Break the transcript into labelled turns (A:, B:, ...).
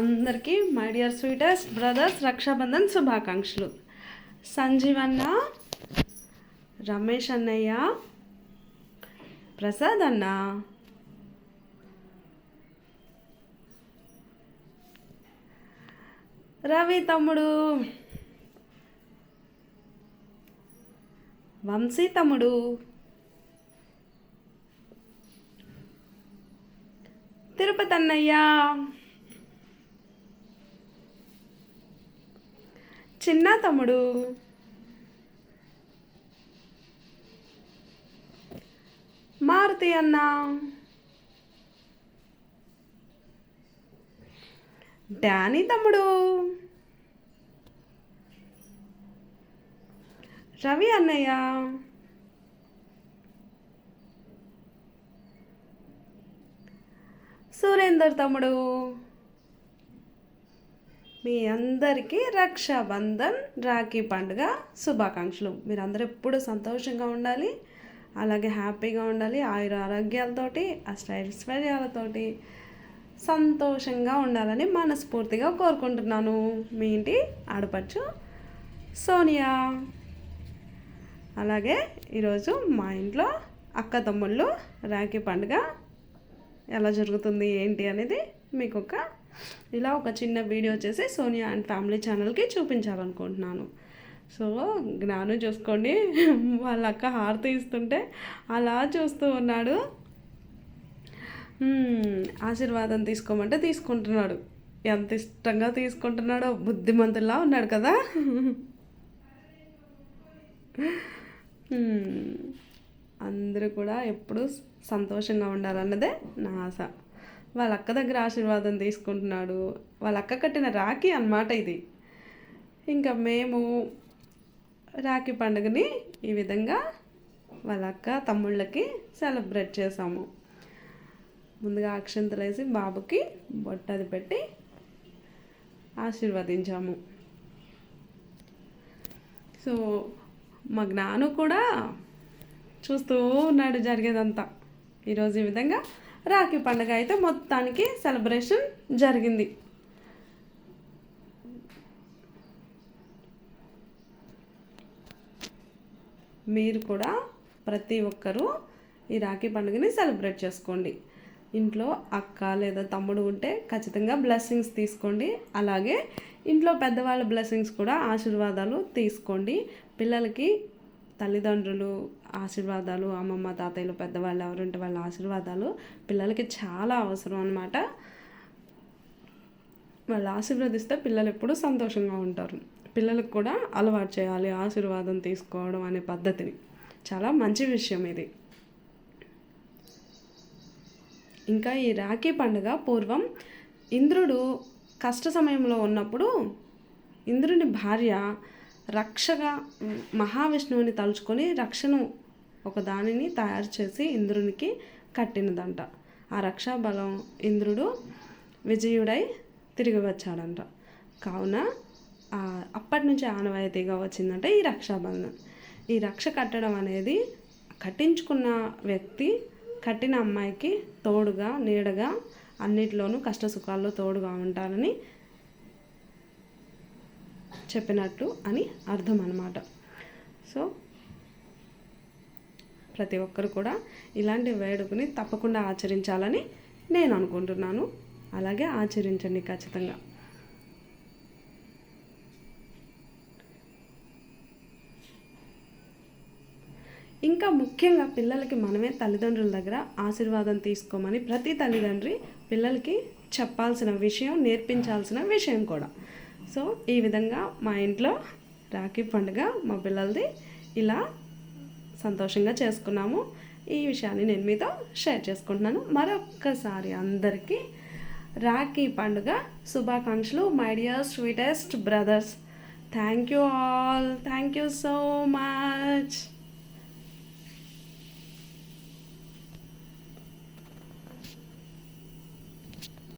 A: అందరికీ my dear sweetest brothers Raksha Bandhan శుభాకాంక్షలు. సంజీవ్ అన్న, రమేష్ అన్నయ్య, ప్రసాద్ అన్న, రవి తమ్ముడు, వంశీ తమ్ముడు, తిరుపతి అన్నయ్య, చిన్న తమ్ముడు, మారుతి అన్న, డానీ తమ్ముడు, రవి అన్నయ్య, సురేందర్ తమ్ముడు, మీ అందరికీ రక్షాబంధన్ రాఖీ పండుగ శుభాకాంక్షలు. మీరందరూ ఎప్పుడు సంతోషంగా ఉండాలి, అలాగే హ్యాపీగా ఉండాలి, ఆయుర ఆరోగ్యాలతోటి అష్టైశ్వర్యాలతోటి సంతోషంగా ఉండాలని మనస్ఫూర్తిగా కోరుకుంటున్నాను. మీ ఇంటి ఆడపడుచు సోనియా. అలాగే ఈరోజు మా ఇంట్లో అక్క తమ్ముళ్ళు రాఖీ పండుగ ఎలా జరుగుతుంది ఏంటి అనేది మీకు ఇలా ఒక చిన్న వీడియో చేసి సోనియా అండ్ ఫ్యామిలీ ఛానల్కి చూపించాలనుకుంటున్నాను. సో జ్ఞాను చూసుకోండి, వాళ్ళ అక్క హారతి ఇస్తుంటే అలా చూస్తూ ఉన్నాడు. ఆశీర్వాదం తీసుకోమంటే తీసుకుంటున్నాడు. ఎంత ఇష్టంగా తీసుకుంటున్నాడో, బుద్ధిమంతుల్లా ఉన్నాడు కదా. అందరూ కూడా ఎప్పుడూ సంతోషంగా ఉండాలన్నదే నా ఆశ. వాళ్ళ అక్క దగ్గర ఆశీర్వాదం తీసుకుంటున్నాడు. వాళ్ళ అక్క కట్టిన రాఖీ అన్నమాట ఇది. ఇంకా మేము రాఖీ పండుగని ఈ విధంగా వాళ్ళ అక్క తమ్ముళ్ళకి సెలబ్రేట్ చేసాము. ముందుగా అక్షంతలు వేసి బాబుకి బొట్టది పెట్టి ఆశీర్వదించాము. సో మా జ్ఞాను కూడా చూస్తూ ఉన్నాడు జరిగేదంతా. ఈరోజు ఈ విధంగా రాఖీ పండుగ అయితే మొత్తానికి సెలబ్రేషన్ జరిగింది. మీరు కూడా ప్రతి ఒక్కరూ ఈ రాఖీ పండుగని సెలబ్రేట్ చేసుకోండి. ఇంట్లో అక్క లేదా తమ్ముడు ఉంటే ఖచ్చితంగా బ్లెస్సింగ్స్ తీసుకోండి. అలాగే ఇంట్లో పెద్దవాళ్ళ బ్లెస్సింగ్స్ కూడా ఆశీర్వాదాలు తీసుకోండి. పిల్లలకి తల్లిదండ్రులు ఆశీర్వాదాలు, అమ్మమ్మ తాతయ్యలు పెద్దవాళ్ళు ఎవరుంటే వాళ్ళ ఆశీర్వాదాలు పిల్లలకి చాలా అవసరం అన్నమాట. వాళ్ళు ఆశీర్వదిస్తే పిల్లలు ఎప్పుడూ సంతోషంగా ఉంటారు. పిల్లలకు కూడా అలవాటు చేయాలి ఆశీర్వాదం తీసుకోవడం అనే పద్ధతిని. చాలా మంచి విషయం ఇది. ఇంకా ఈ రాఖీ పండుగ పూర్వం ఇంద్రుడు కష్ట సమయంలో ఉన్నప్పుడు ఇంద్రుని భార్య రక్షగా మహావిష్ణువుని తలుచుకొని రక్షను ఒక దానిని తయారు చేసి ఇంద్రునికి కట్టినదంట. ఆ రక్షాబలం ఇంద్రుడు విజయుడై తిరిగి వచ్చాడంట. కావున అప్పటి నుంచి ఆనవాయితీగా వచ్చిందంటే ఈ రక్షాబంధన్. ఈ రక్ష కట్టడం అనేది కట్టించుకున్న వ్యక్తి కట్టిన అమ్మాయికి తోడుగా నీడగా అన్నిటిలోనూ కష్ట సుఖాల్లో తోడుగా ఉంటారని చెప్పినట్టు అని అర్థం అన్నమాట. సో ప్రతి ఒక్కరు కూడా ఇలాంటి వేడుకని తప్పకుండా ఆచరించాలని నేను అనుకుంటున్నాను. అలాగే ఆచరించండి ఖచ్చితంగా. ఇంకా ముఖ్యంగా పిల్లలకి మనమే తల్లిదండ్రుల దగ్గర ఆశీర్వాదం తీసుకోమని ప్రతి తల్లిదండ్రి పిల్లలకి చెప్పాల్సిన విషయం, నేర్పించాల్సిన విషయం కూడా. సో ఈ విధంగా మా ఇంట్లో రాఖీ పండుగ మా పిల్లలది ఇలా సంతోషంగా చేసుకున్నాము. ఈ విషయాన్ని నేను మీతో షేర్ చేసుకుంటున్నాను. మరొక్కసారి అందరికీ రాఖీ పండుగ శుభాకాంక్షలు. My dear sweetest brothers, thank you all, thank you so much.